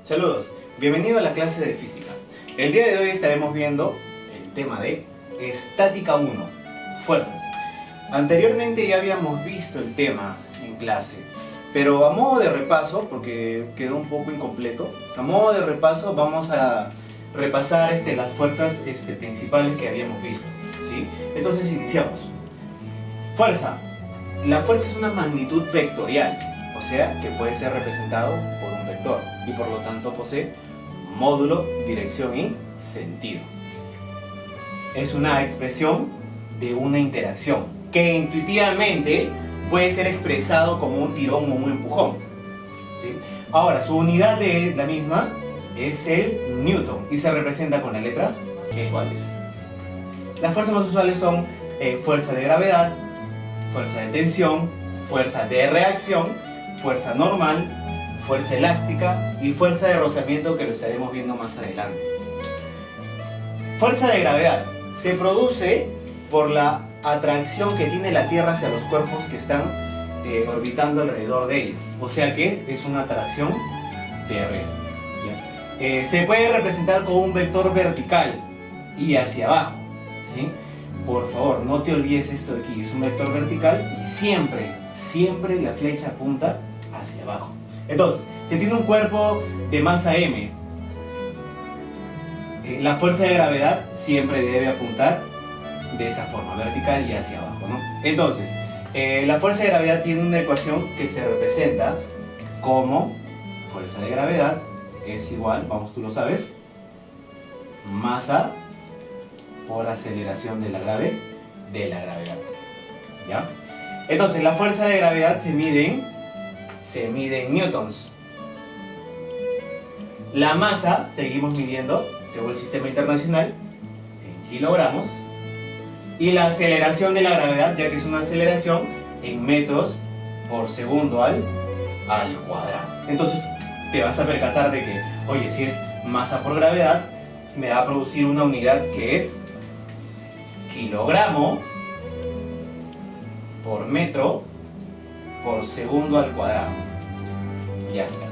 Saludos, bienvenido a la clase de física. El día de hoy estaremos viendo el tema de estática 1, fuerzas. Anteriormente ya habíamos visto el tema en clase, pero a modo de repaso, porque quedó un poco incompleto, a modo de repaso vamos a repasar las fuerzas principales que habíamos visto, ¿sí? Entonces iniciamos. Fuerza. La fuerza es una magnitud vectorial, o sea que puede ser representado por un vector y por lo tanto posee módulo, dirección y sentido. Es una expresión de una interacción que intuitivamente puede ser expresado como un tirón o un empujón, ¿sí? Ahora, su unidad de la misma es el newton y se representa con la letra iguales. Las fuerzas más usuales son fuerza de gravedad, fuerza de tensión, fuerza de reacción, fuerza normal, fuerza elástica y fuerza de rozamiento, que lo estaremos viendo más adelante. Fuerza de gravedad se produce por la atracción que tiene la Tierra hacia los cuerpos que están orbitando alrededor de ella, o sea que es una atracción terrestre, ¿ya? Se puede representar con un vector vertical y hacia abajo, ¿sí? Por favor, no te olvides esto de aquí, es un vector vertical y siempre la flecha apunta hacia abajo. Entonces, si tiene un cuerpo de masa m, la fuerza de gravedad siempre debe apuntar de esa forma, vertical y hacia abajo, ¿no? Entonces, la fuerza de gravedad tiene una ecuación que se representa como fuerza de gravedad es igual, vamos, tú lo sabes, masa por aceleración de la gravedad, ¿ya? Entonces, la fuerza de gravedad se mide en newtons. La masa, seguimos midiendo, según el sistema internacional, en kilogramos. Y la aceleración de la gravedad, ya que es una aceleración, en metros por segundo al cuadrado. Entonces, te vas a percatar de que, oye, si es masa por gravedad, me va a producir una unidad que es kilogramo por metro por segundo al cuadrado. Ya está.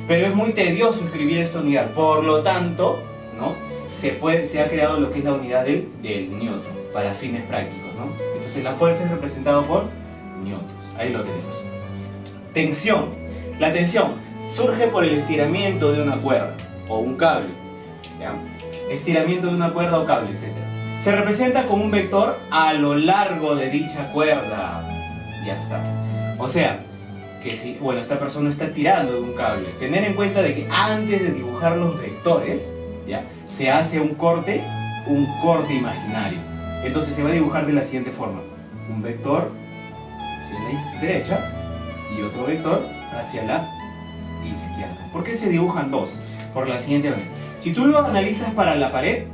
Pero es muy tedioso escribir esta unidad, por lo tanto, ¿no? Se ha creado lo que es la unidad del newton para fines prácticos, ¿no? Entonces la fuerza es representada por newtons. Ahí lo tenemos. Tensión. La tensión surge por el estiramiento de una cuerda o un cable, ¿ya? Estiramiento de una cuerda o cable, etc. Se representa como un vector a lo largo de dicha cuerda. Ya está. O sea, que si, bueno, esta persona está tirando de un cable, tener en cuenta de que antes de dibujar los vectores, ¿ya?, se hace un corte imaginario. Entonces se va a dibujar de la siguiente forma: un vector hacia la derecha y otro vector hacia la izquierda. ¿Por qué se dibujan dos? Por la siguiente manera. Si tú lo analizas para la pared,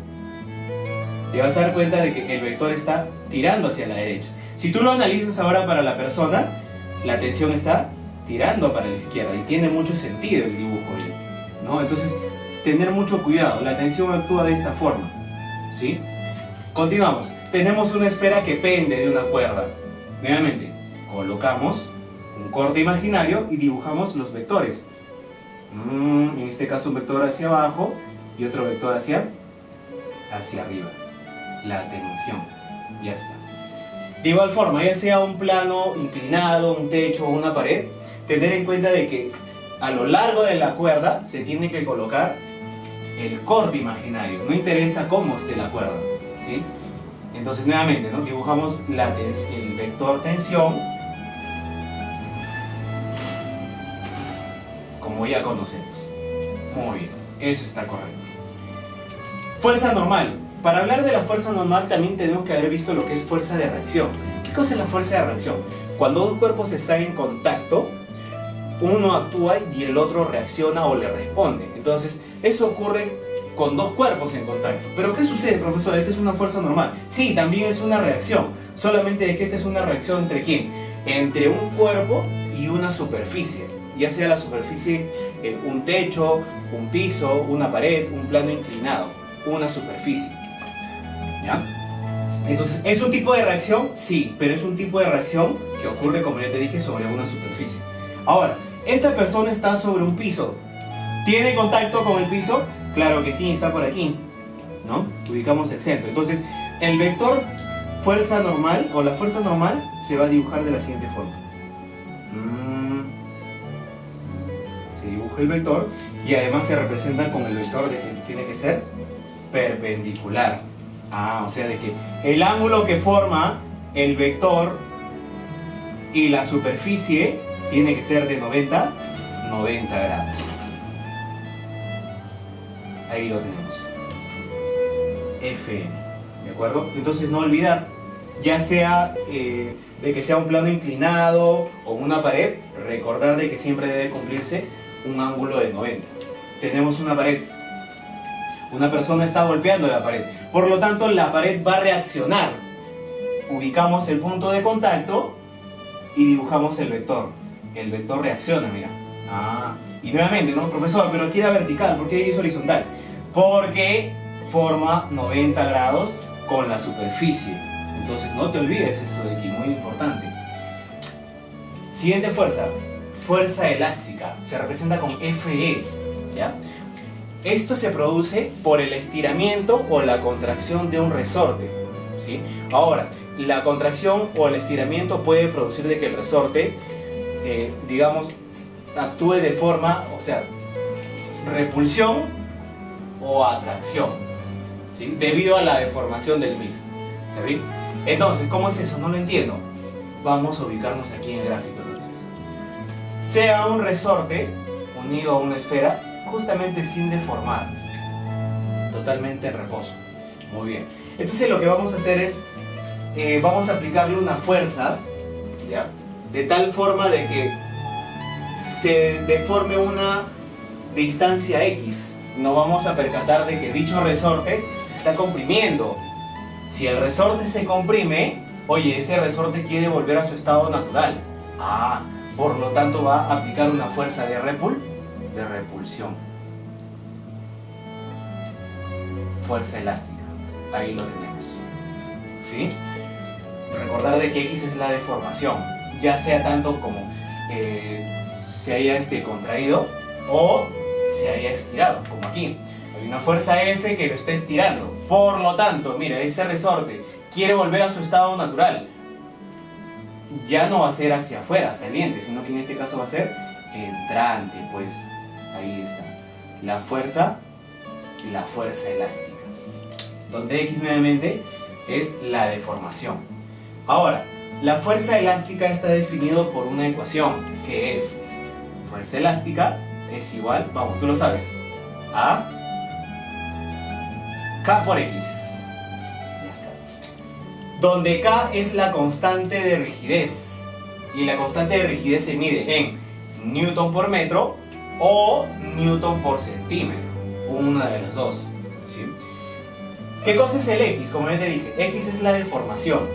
te vas a dar cuenta de que el vector está tirando hacia la derecha. Si tú lo analizas ahora para la persona, la tensión está tirando para la izquierda y tiene mucho sentido el dibujo, ¿no? Entonces, tener mucho cuidado, la tensión actúa de esta forma, ¿sí? Continuamos. Tenemos una esfera que pende de una cuerda. Nuevamente, colocamos un corte imaginario y dibujamos los vectores. En este caso un vector hacia abajo y otro vector hacia arriba. La tensión. Ya está. De igual forma, ya sea un plano inclinado, un techo o una pared, tener en cuenta de que a lo largo de la cuerda se tiene que colocar el corte imaginario. No interesa cómo esté la cuerda, ¿sí? Entonces, nuevamente, ¿no?, dibujamos el vector tensión como ya conocemos. Muy bien, eso está correcto. Fuerza normal. Para hablar de la fuerza normal también tenemos que haber visto lo que es fuerza de reacción. ¿Qué cosa es la fuerza de reacción? Cuando dos cuerpos están en contacto, uno actúa y el otro reacciona o le responde. Entonces, eso ocurre con dos cuerpos en contacto. ¿Pero qué sucede, profesor? ¿Esta es una fuerza normal? Sí, también es una reacción. Solamente de que esta es una reacción ¿entre quién? Entre un cuerpo y una superficie. Ya sea la superficie, un techo, un piso, una pared, un plano inclinado. Una superficie. ¿Ya? Entonces, ¿es un tipo de reacción? Sí, pero es un tipo de reacción que ocurre, como ya te dije, sobre una superficie. Ahora, esta persona está sobre un piso, ¿Tiene contacto con el piso? Claro que sí, está por aquí, ¿no? Ubicamos el centro. Entonces, el vector fuerza normal o la fuerza normal se va a dibujar de la siguiente forma. Se dibuja el vector y además se representa con el vector de que tiene que ser perpendicular. O sea, de que el ángulo que forma el vector y la superficie tiene que ser de 90 grados. Ahí lo tenemos. Fn. ¿De acuerdo? Entonces no olvidar, ya sea de que sea un plano inclinado o una pared, recordar de que siempre debe cumplirse un ángulo de 90. Tenemos una pared. Una persona está golpeando la pared. Por lo tanto, la pared va a reaccionar. Ubicamos el punto de contacto y dibujamos el vector. El vector reacciona, mira. Y nuevamente, ¿no? Profesor, pero aquí era vertical, ¿por qué es horizontal? Porque forma 90 grados con la superficie. Entonces no te olvides esto de aquí, muy importante. Siguiente fuerza, fuerza elástica, se representa con Fe, ¿ya? Esto se produce por el estiramiento o la contracción de un resorte, ¿sí? Ahora, la contracción o el estiramiento puede producir de que el resorte, digamos, actúe de forma, o sea, repulsión o atracción, ¿sí? Debido a la deformación del mismo, ¿sí? Entonces, ¿cómo es eso? No lo entiendo. Vamos a ubicarnos aquí en el gráfico. Entonces, sea un resorte unido a una esfera, justamente sin deformar, totalmente en reposo. Muy bien. Entonces lo que vamos a hacer es, vamos a aplicarle una fuerza, ¿ya? De tal forma de que se deforme una distancia X. Nos vamos a percatar de que dicho resorte se está comprimiendo. Si el resorte se comprime, oye, ese resorte quiere volver a su estado natural. Por lo tanto va a aplicar una fuerza de repulsión. Fuerza elástica. Ahí lo tenemos. ¿Sí? Recordar de que X es la deformación. Ya sea tanto como se haya contraído o se haya estirado, como aquí. Hay una fuerza F que lo está estirando. Por lo tanto, mira, ese resorte quiere volver a su estado natural. Ya no va a ser hacia afuera, saliente, sino que en este caso va a ser entrante, pues. Ahí está. La fuerza elástica. Donde X nuevamente es la deformación. Ahora, la fuerza elástica está definido por una ecuación que es fuerza elástica es igual, vamos, tú lo sabes, a K por X. Ya está. Donde K es la constante de rigidez. Y la constante de rigidez se mide en Newton por metro o Newton por centímetro. Una de las dos. ¿Sí? ¿Qué cosa es el X? Como ya te dije, X es la deformación.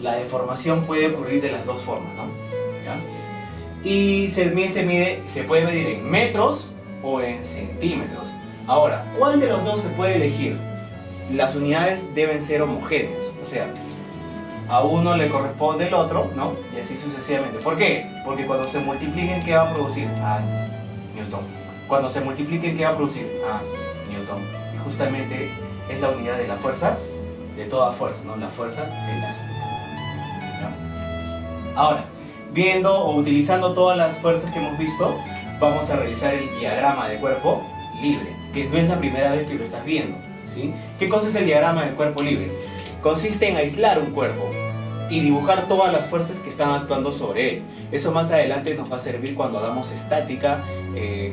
La deformación puede ocurrir de las dos formas, ¿no? ¿Ya? Y se puede medir en metros o en centímetros. Ahora, ¿cuál de los dos se puede elegir? Las unidades deben ser homogéneas, o sea, a uno le corresponde el otro, ¿no? Y así sucesivamente. ¿Por qué? Porque cuando se multipliquen, ¿qué va a producir? Newton. Cuando se multipliquen, ¿qué va a producir? Newton. Y justamente es la unidad de la fuerza, de toda fuerza, ¿no? La fuerza elástica. ¿Ya? Ahora, viendo o utilizando todas las fuerzas que hemos visto, vamos a realizar el diagrama de cuerpo libre, que no es la primera vez que lo estás viendo, ¿sí? ¿Qué cosa es el diagrama del cuerpo libre? Consiste en aislar un cuerpo y dibujar todas las fuerzas que están actuando sobre él. Eso más adelante nos va a servir cuando hagamos estática,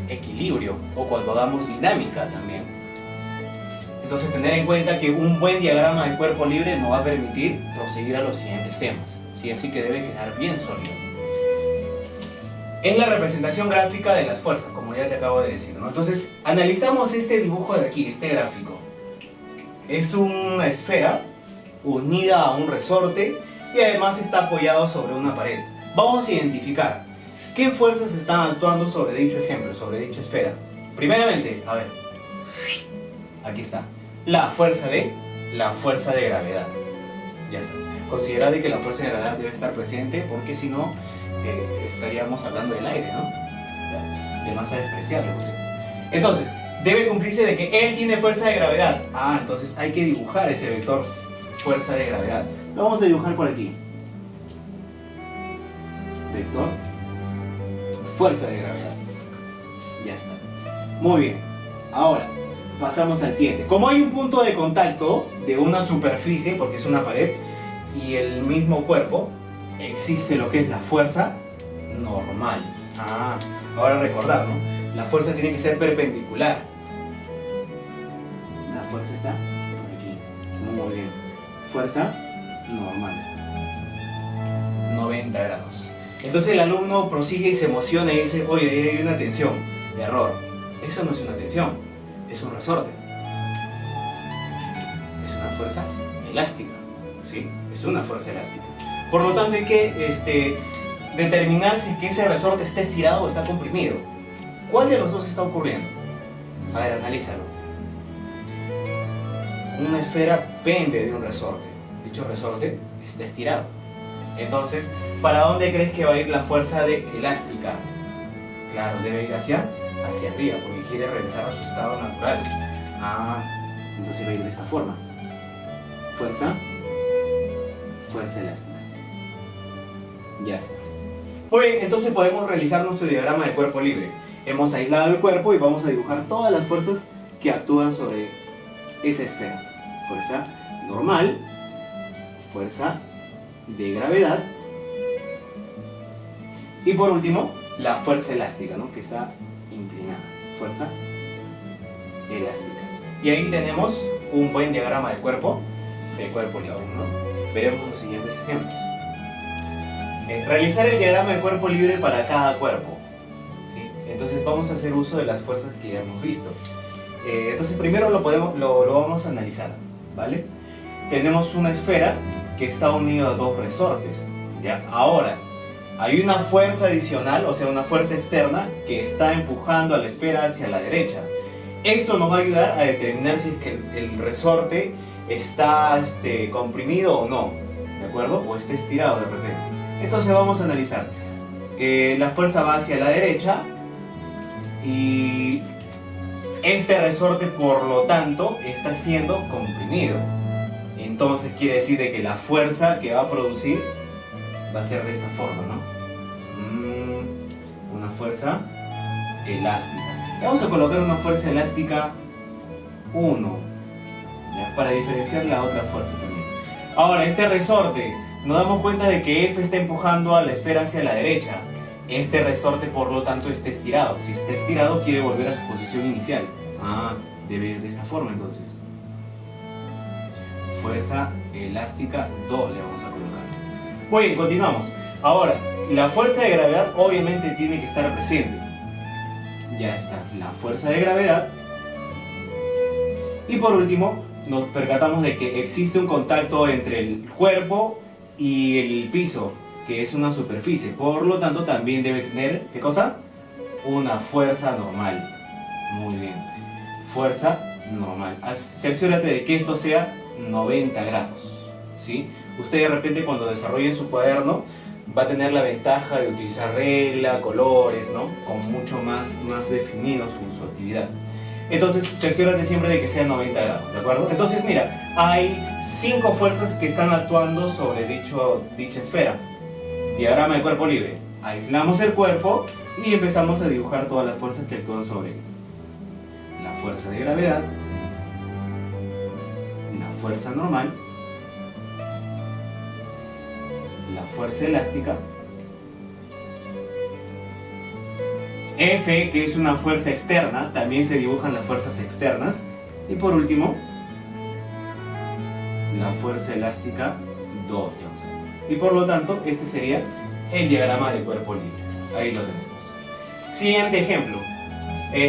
equilibrio o cuando hagamos dinámica también. Entonces tener en cuenta que un buen diagrama del cuerpo libre nos va a permitir proseguir a los siguientes temas, ¿sí? Así que debe quedar bien sólido. Es la representación gráfica de las fuerzas, como ya te acabo de decir, ¿no? Entonces analizamos este dibujo de aquí, este gráfico. Es una esfera unida a un resorte y además está apoyado sobre una pared. Vamos a identificar qué fuerzas están actuando sobre dicho ejemplo, sobre dicha esfera. Primeramente, a ver, aquí está, la fuerza de gravedad. Ya está. Considerar que la fuerza de gravedad debe estar presente porque si no estaríamos hablando del aire, ¿no? De masa despreciable, pues. Entonces, debe cumplirse de que él tiene fuerza de gravedad. Ah, entonces hay que dibujar ese vector fuerza de gravedad. Lo vamos a dibujar por aquí. Vector fuerza de gravedad. Ya está. Muy bien. Ahora, pasamos al siguiente. Como hay un punto de contacto de una superficie, porque es una pared, y el mismo cuerpo, existe lo que es la fuerza normal. Ah, ahora recordar, ¿no? La fuerza tiene que ser perpendicular. La fuerza está por aquí. Muy bien. Fuerza normal. 90 grados. Entonces el alumno prosigue y se emociona y dice, oye, ahí hay una tensión. Error. Eso no es una tensión, es un resorte. Es una fuerza elástica. ¿Sí? Es una fuerza elástica. Por lo tanto hay que determinar si que ese resorte está estirado o está comprimido. ¿Cuál de los dos está ocurriendo? A ver, analízalo. Una esfera pende de un resorte. Dicho resorte está estirado. Entonces, ¿para dónde crees que va a ir la fuerza elástica? Claro, debe ir hacia arriba, porque quiere regresar a su estado natural. Ah, entonces va a ir de esta forma. Fuerza elástica. Ya está. Muy bien, entonces podemos realizar nuestro diagrama de cuerpo libre. Hemos aislado el cuerpo y vamos a dibujar todas las fuerzas que actúan sobre esa esfera. Fuerza normal, fuerza de gravedad y por último la fuerza elástica, ¿no? Que está inclinada. Fuerza elástica. Y ahí tenemos un buen diagrama de cuerpo libre, ¿no? Veremos los siguientes ejemplos. Realizar el diagrama de cuerpo libre para cada cuerpo. ¿Sí? Entonces vamos a hacer uso de las fuerzas que ya hemos visto. Entonces primero lo vamos a analizar, ¿vale? Tenemos una esfera que está unida a dos resortes, ¿ya? Ahora, hay una fuerza adicional, o sea, una fuerza externa que está empujando a la esfera hacia la derecha. Esto nos va a ayudar a determinar si es que el resorte está comprimido o no, ¿de acuerdo? O está estirado de repente. Entonces vamos a analizar. La fuerza va hacia la derecha y este resorte, por lo tanto, está siendo comprimido. Entonces quiere decir de que la fuerza que va a producir va a ser de esta forma, ¿no? Una fuerza elástica. Vamos a colocar una fuerza elástica 1, ¿ya? Para diferenciar la otra fuerza también. Ahora, este resorte, nos damos cuenta de que F está empujando a la esfera hacia la derecha. Este resorte, por lo tanto, está estirado. Si está estirado, quiere volver a su posición inicial. Ah, debe ir de esta forma entonces. Fuerza elástica 2 le vamos a colocar. Muy bien, continuamos. Ahora, la fuerza de gravedad obviamente tiene que estar presente. Ya está, la fuerza de gravedad. Y por último, nos percatamos de que existe un contacto entre el cuerpo y el piso, que es una superficie. Por lo tanto, también debe tener, ¿qué cosa? Una fuerza normal. Muy bien. Fuerza normal. Cerciórate de que esto sea 90 grados. ¿Sí? Usted de repente cuando desarrolle su cuaderno va a tener la ventaja de utilizar regla, colores, ¿no? Con mucho más definido su actividad. Entonces, cerciórate siempre de que sea 90 grados, ¿de acuerdo? Entonces, mira, hay 5 fuerzas que están actuando sobre dicha esfera. Diagrama de cuerpo libre. Aislamos el cuerpo y empezamos a dibujar todas las fuerzas que actúan sobre él. La fuerza de gravedad, la fuerza normal, la fuerza elástica, F, que es una fuerza externa, también se dibujan las fuerzas externas, y por último, la fuerza elástica 2. Y por lo tanto, este sería el diagrama de cuerpo libre. Ahí lo tenemos. Siguiente ejemplo.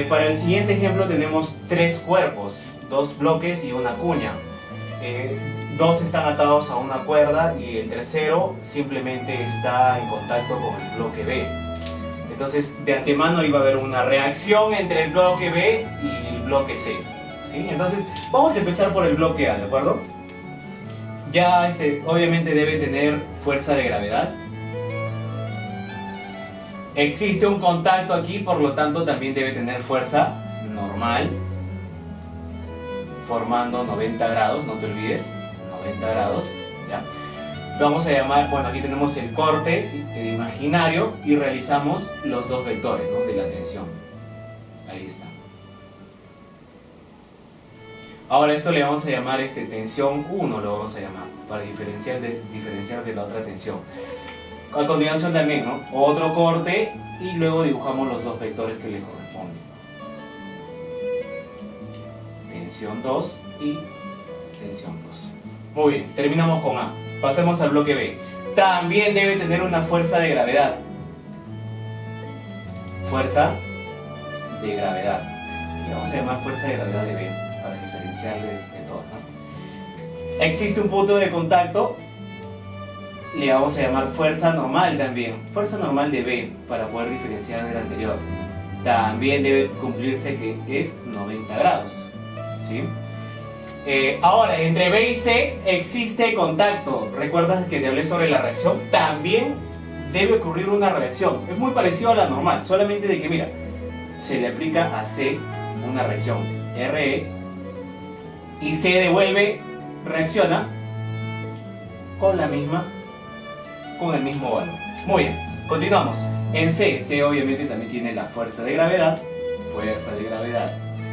Para el siguiente ejemplo tenemos 3 cuerpos, 2 bloques y una cuña. 2 están atados a una cuerda y el tercero simplemente está en contacto con el bloque B. Entonces, de antemano iba a haber una reacción entre el bloque B y el bloque C, ¿sí? Entonces, vamos a empezar por el bloque A, ¿de acuerdo? Ya obviamente debe tener fuerza de gravedad. Existe un contacto aquí, por lo tanto también debe tener fuerza normal, formando 90 grados, no te olvides, 90 grados, ¿ya? Vamos a llamar, bueno, aquí tenemos el corte imaginario y realizamos los dos vectores, ¿no?, de la tensión. Ahí está. Ahora esto le vamos a llamar tensión 1, lo vamos a llamar, para diferenciar de la otra tensión. A continuación también, ¿no?, otro corte y luego dibujamos los dos vectores que le corresponden. Tensión 2 y tensión 2. Muy bien, terminamos con A. Pasemos al bloque B. También debe tener una fuerza de gravedad. Fuerza de gravedad. Le vamos a llamar fuerza de gravedad de B para diferenciarle de todo, ¿no? Existe un punto de contacto. Le vamos a llamar fuerza normal también. Fuerza normal de B para poder diferenciar del anterior. También debe cumplirse que es 90 grados. ¿Sí? Ahora, entre B y C existe contacto. ¿Recuerdas que te hablé sobre la reacción? También debe ocurrir una reacción. Es muy parecido a la normal, solamente de que, mira, se le aplica a C una reacción RE y C devuelve, reacciona con el mismo valor. Muy bien, continuamos. En C obviamente también tiene la fuerza de gravedad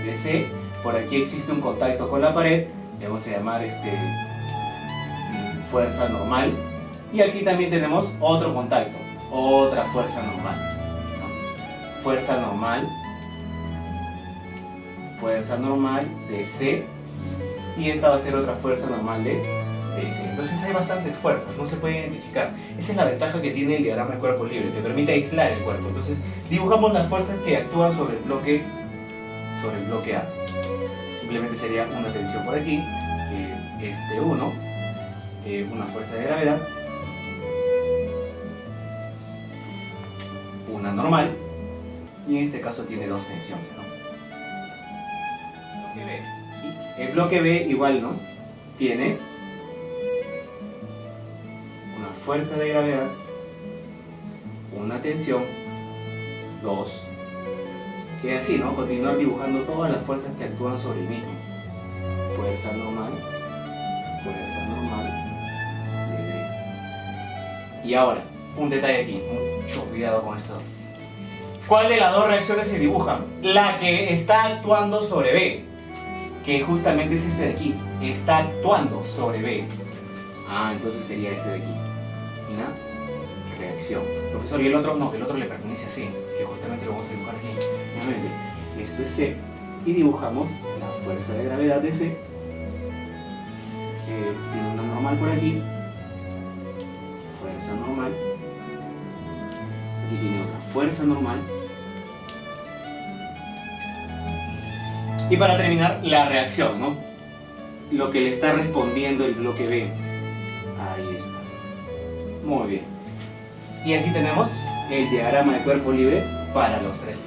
de C. Por aquí existe un contacto con la pared, le vamos a llamar fuerza normal. Y aquí también tenemos otro contacto, otra fuerza normal, ¿no? Fuerza normal de C, y esta va a ser otra fuerza normal de C. Entonces hay bastantes fuerzas, no se puede identificar. Esa es la ventaja que tiene el diagrama de cuerpo libre, te permite aislar el cuerpo. Entonces dibujamos las fuerzas que actúan sobre el bloque A. Simplemente sería una tensión por aquí, que 1, una fuerza de gravedad, una normal, y en este caso tiene dos tensiones, ¿no? Bloque B. El bloque B igual, ¿no?, tiene una fuerza de gravedad, una tensión, 2, que así, ¿no?, continuar dibujando todas las fuerzas que actúan sobre el mismo. Fuerza normal de B. Y ahora, un detalle aquí, mucho cuidado con esto. ¿Cuál de las dos reacciones se dibuja? La que está actuando sobre B, que justamente es este de aquí, está actuando sobre B. Entonces sería este de aquí. Una reacción. Profesor, y el otro no, el otro le pertenece a C, que justamente lo vamos a dibujar aquí. Nuevamente, esto es C, y dibujamos la fuerza de gravedad de C. Tiene una normal por aquí, fuerza normal. Aquí tiene otra fuerza normal. Y para terminar, la reacción, ¿no?, lo que le está respondiendo el bloque B. Ahí está. Muy bien. Y aquí tenemos el diagrama de cuerpo libre para los tres.